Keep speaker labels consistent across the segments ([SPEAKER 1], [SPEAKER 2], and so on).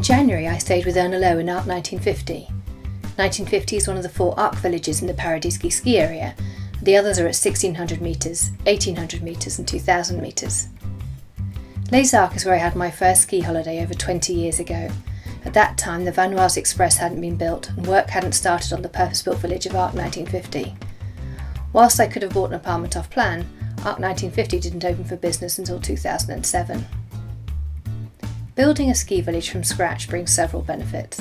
[SPEAKER 1] January I stayed with Ernelo in Arc 1950. 1950 is one of the 4 Arc villages in the MadDogSki ski area. The others are at 1600 metres, 1800 metres and 2000 metres. Les Arcs is where I had my first ski holiday over 20 years ago. At that time the Vanoise Express hadn't been built and work hadn't started on the purpose-built village of Arc 1950. Whilst I could have bought an apartment off plan, Arc 1950 didn't open for business until 2007. Building a ski village from scratch brings several benefits.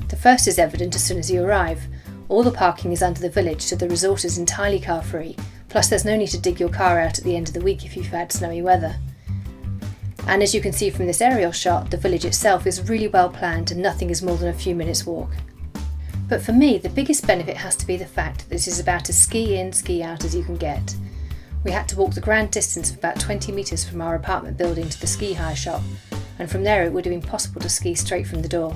[SPEAKER 1] The first is evident as soon as you arrive. All the parking is under the village, so the resort is entirely car free, plus there's no need to dig your car out at the end of the week if you've had snowy weather. And as you can see from this aerial shot, the village itself is really well planned and nothing is more than a few minutes walk. But for me, the biggest benefit has to be the fact that this is about as ski in, ski out as you can get. We had to walk the grand distance of about 20 metres from our apartment building to the ski hire shop, and from there it would have been possible to ski straight from the door.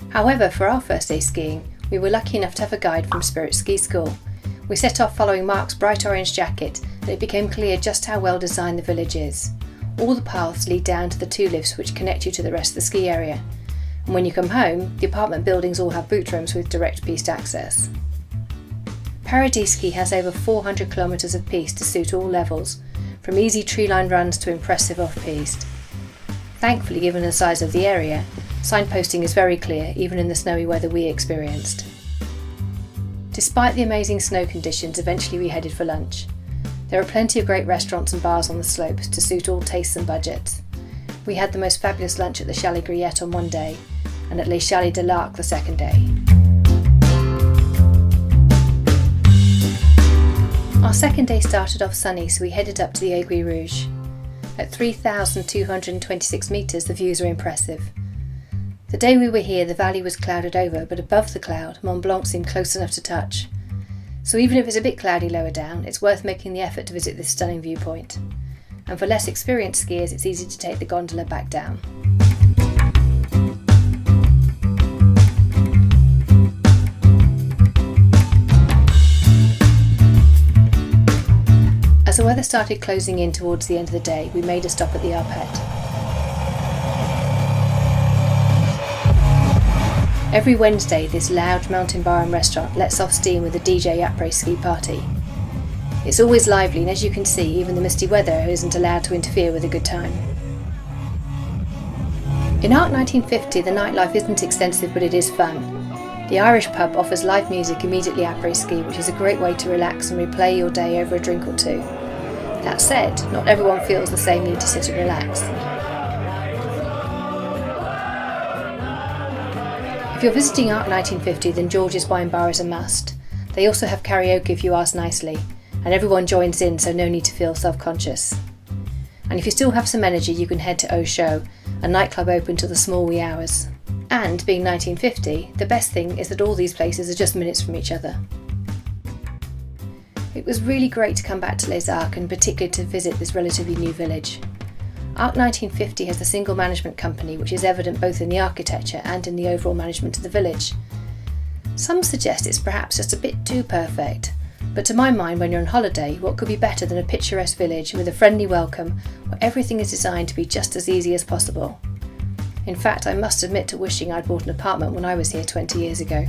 [SPEAKER 1] However, for our first day skiing, we were lucky enough to have a guide from Spirit Ski School. We set off following Mark's bright orange jacket, and it became clear just how well designed the village is. All the paths lead down to the 2 lifts which connect you to the rest of the ski area. And when you come home, the apartment buildings all have boot rooms with direct piste access. MadDogSki has over 400 kilometres of piste to suit all levels, from easy tree-lined runs to impressive off-piste. Thankfully, given the size of the area, signposting is very clear even in the snowy weather we experienced. Despite the amazing snow conditions, eventually we headed for lunch. There are plenty of great restaurants and bars on the slopes to suit all tastes and budgets. We had the most fabulous lunch at the Chalet Grillette on one day, and at Les Chalets de l'Arc the second day. Our second day started off sunny, so we headed up to the Gris Rouge. At 3,226 metres the views are impressive. The day we were here the valley was clouded over, but above the cloud Mont Blanc seemed close enough to touch. So even if it's a bit cloudy lower down, it's worth making the effort to visit this stunning viewpoint. And for less experienced skiers it's easy to take the gondola back down. As the weather started closing in towards the end of the day, we made a stop at the Arpette. Every Wednesday, this loud mountain bar and restaurant lets off steam with a DJ après-ski party. It's always lively, and as you can see, even the misty weather isn't allowed to interfere with a good time. In Arc 1950, the nightlife isn't extensive, but it is fun. The Irish pub offers live music immediately après-ski, which is a great way to relax and replay your day over a drink or two. That said, not everyone feels the same need to sit and relax. If you're visiting Arc 1950, then George's Wine Bar is a must. They also have karaoke if you ask nicely, and everyone joins in, so no need to feel self-conscious. And if you still have some energy, you can head to Au Show, a nightclub open till the small wee hours. And being 1950, the best thing is that all these places are just minutes from each other. It was really great to come back to Les Arcs and particularly to visit this relatively new village. Arc 1950 has a single management company, which is evident both in the architecture and in the overall management of the village. Some suggest it's perhaps just a bit too perfect, but to my mind, when you're on holiday, what could be better than a picturesque village with a friendly welcome where everything is designed to be just as easy as possible? In fact, I must admit to wishing I'd bought an apartment when I was here 20 years ago.